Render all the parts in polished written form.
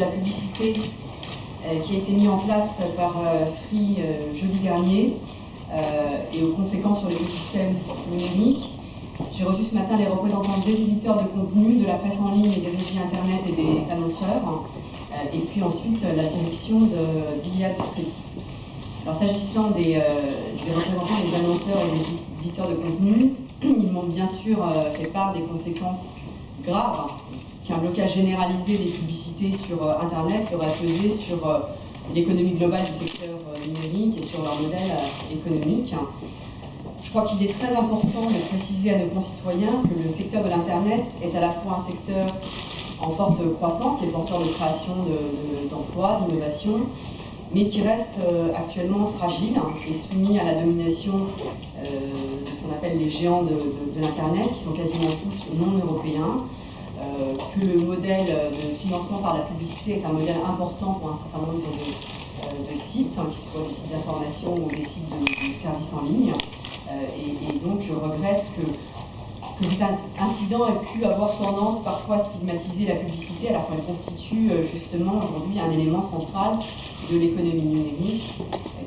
la publicité qui a été mis en place par Free jeudi dernier et aux conséquences sur l'écosystème numérique. J'ai reçu ce matin les représentants des éditeurs de contenu, de la presse en ligne et des régies internet et des annonceurs, et puis ensuite la direction d'Iliad Free. Alors s'agissant des représentants des annonceurs et des éditeurs de contenu, ils m'ont bien sûr fait part des conséquences graves qu'un blocage généralisé des publicités sur Internet aurait pesé sur l'économie globale du secteur numérique et sur leur modèle économique. Je crois qu'il est très important de préciser à nos concitoyens que le secteur de l'Internet est à la fois un secteur en forte croissance, qui est porteur de création d'emplois, d'innovation, mais qui reste actuellement fragile et soumis à la domination de ce qu'on appelle les géants de l'Internet, qui sont quasiment tous non européens, que le modèle de financement par la publicité est un modèle important pour un certain nombre de sites, qu'ils soient des sites d'information ou des sites de services en ligne. Et donc je regrette que cet incident ait pu avoir tendance parfois à stigmatiser la publicité, alors qu'elle constitue justement aujourd'hui un élément central de l'économie numérique,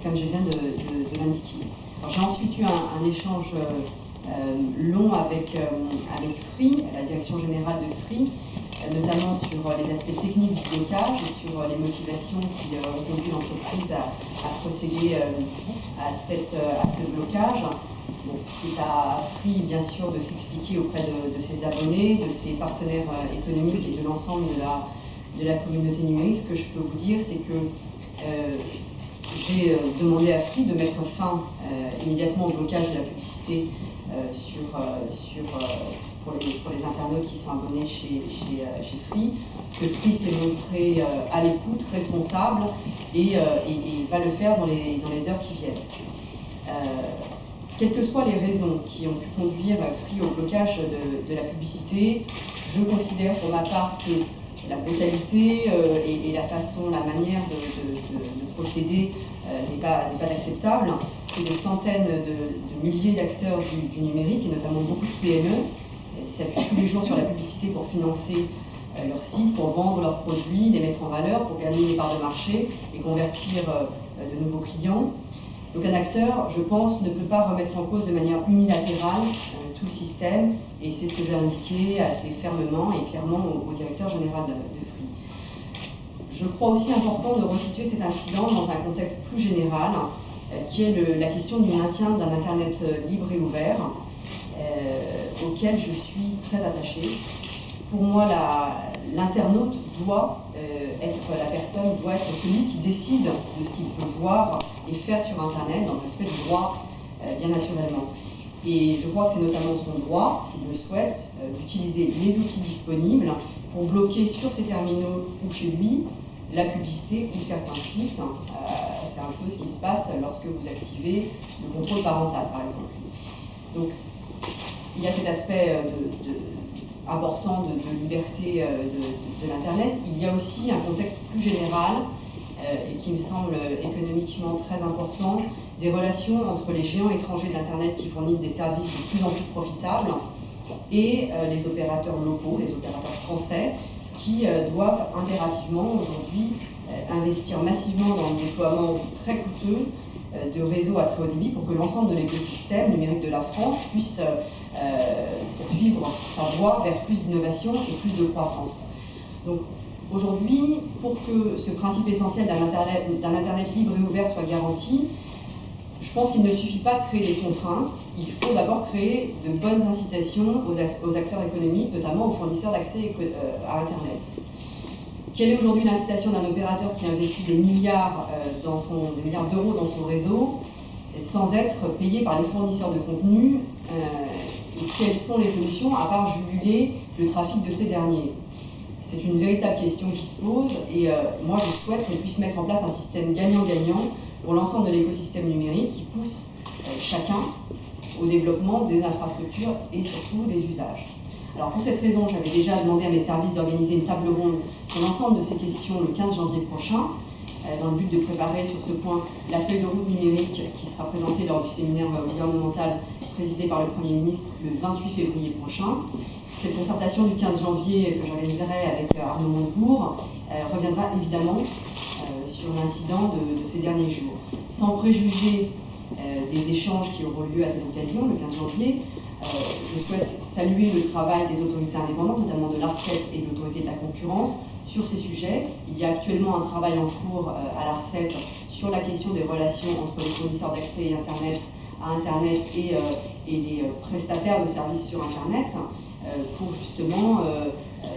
comme je viens de l'indiquer. J'ai ensuite eu un échange long avec Free, la direction générale de Free, notamment sur les aspects techniques du blocage et sur les motivations qui ont conduit l'entreprise à procéder à ce blocage. Bon, c'est à Free, bien sûr, de s'expliquer auprès de ses abonnés, de ses partenaires économiques et de l'ensemble de la communauté numérique. Ce que je peux vous dire, c'est que j'ai demandé à Free de mettre fin immédiatement au blocage de la publicité pour les internautes qui sont abonnés chez Free, que Free s'est montré à l'écoute, responsable, et va le faire dans les heures qui viennent. Quelles que soient les raisons qui ont pu conduire Free au blocage de la publicité, je considère pour ma part que la brutalité et la façon, la manière de procéder n'est pas acceptable, que des centaines de milliers d'acteurs du numérique, et notamment beaucoup de PME, s'appuient tous les jours sur la publicité pour financer leur site, pour vendre leurs produits, les mettre en valeur, pour gagner des parts de marché et convertir de nouveaux clients. Donc un acteur, je pense, ne peut pas remettre en cause de manière unilatérale tout le système, et c'est ce que j'ai indiqué assez fermement et clairement au directeur général de Free. Je crois aussi important de resituer cet incident dans un contexte plus général, qui est la question du maintien d'un Internet libre et ouvert, auquel je suis très attachée. Pour moi, l'internaute doit être la personne, doit être celui qui décide de ce qu'il peut voir et faire sur Internet, dans le respect du droit, bien naturellement. Et je crois que c'est notamment son droit, s'il le souhaite, d'utiliser les outils disponibles pour bloquer sur ses terminaux ou chez lui la publicité ou certains sites. C'est un peu ce qui se passe lorsque vous activez le contrôle parental, par exemple. Donc, il y a cet aspect important de liberté de l'Internet. Il y a aussi un contexte plus général et qui me semble économiquement très important, des relations entre les géants étrangers d'Internet qui fournissent des services de plus en plus profitables et les opérateurs locaux, les opérateurs français, qui doivent impérativement aujourd'hui investir massivement dans le déploiement très coûteux de réseaux à très haut débit pour que l'ensemble de l'écosystème numérique de la France puisse poursuivre sa voie vers plus d'innovation et plus de croissance. Donc aujourd'hui, pour que ce principe essentiel d'un Internet libre et ouvert soit garanti, je pense qu'il ne suffit pas de créer des contraintes, il faut d'abord créer de bonnes incitations aux acteurs économiques, notamment aux fournisseurs d'accès à Internet. Quelle est aujourd'hui l'incitation d'un opérateur qui investit des milliards d'euros dans son réseau sans être payé par les fournisseurs de contenu et quelles sont les solutions à part juguler le trafic de ces derniers? C'est une véritable question qui se pose et moi je souhaite qu'on puisse mettre en place un système gagnant-gagnant pour l'ensemble de l'écosystème numérique qui pousse chacun au développement des infrastructures et surtout des usages. Alors pour cette raison, j'avais déjà demandé à mes services d'organiser une table ronde sur l'ensemble de ces questions le 15 janvier prochain, dans le but de préparer sur ce point la feuille de route numérique qui sera présentée lors du séminaire gouvernemental présidé par le Premier ministre le 28 février prochain. Cette concertation du 15 janvier que j'organiserai avec Arnaud Montebourg reviendra évidemment sur l'incident de ces derniers jours. Sans préjuger des échanges qui auront lieu à cette occasion, le 15 janvier, je souhaite saluer le travail des autorités indépendantes, notamment de l'ARCEP et de l'autorité de la concurrence, sur ces sujets. Il y a actuellement un travail en cours à l'ARCEP sur la question des relations entre les fournisseurs d'accès à Internet et les prestataires de services sur Internet pour justement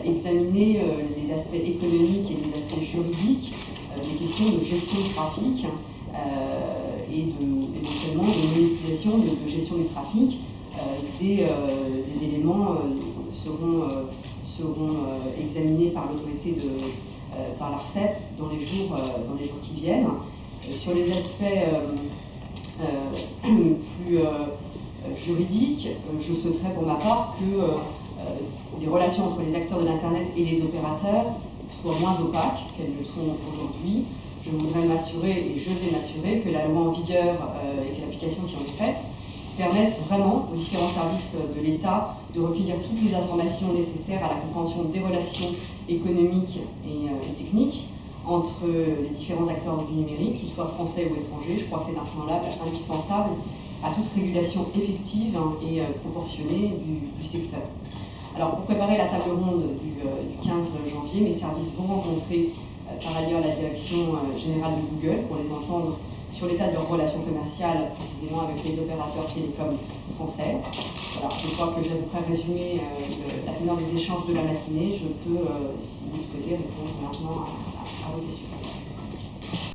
examiner les aspects économiques et les aspects juridiques des questions de gestion du trafic et éventuellement de monétisation, de gestion du trafic. Des éléments seront examinés par l'autorité par l'ARCEP dans les jours qui viennent. Sur les aspects plus juridiques, je souhaiterais pour ma part que les relations entre les acteurs de l'Internet et les opérateurs soient moins opaques qu'elles ne le sont aujourd'hui. Je voudrais m'assurer, et je vais m'assurer, que la loi en vigueur et que l'application qui en est faite permettent vraiment aux différents services de l'État de recueillir toutes les informations nécessaires à la compréhension des relations économiques et techniques entre les différents acteurs du numérique, qu'ils soient français ou étrangers. Je crois que c'est un préalable indispensable à toute régulation effective et proportionnée du secteur. Alors, pour préparer la table ronde du 15 janvier, mes services vont rencontrer par ailleurs la direction générale de Google pour les entendre sur l'état de leurs relations commerciales, précisément avec les opérateurs télécoms français. Voilà, je crois que j'ai à peu près résumé la teneur des échanges de la matinée. Je peux, si vous le souhaitez, répondre maintenant à vos questions.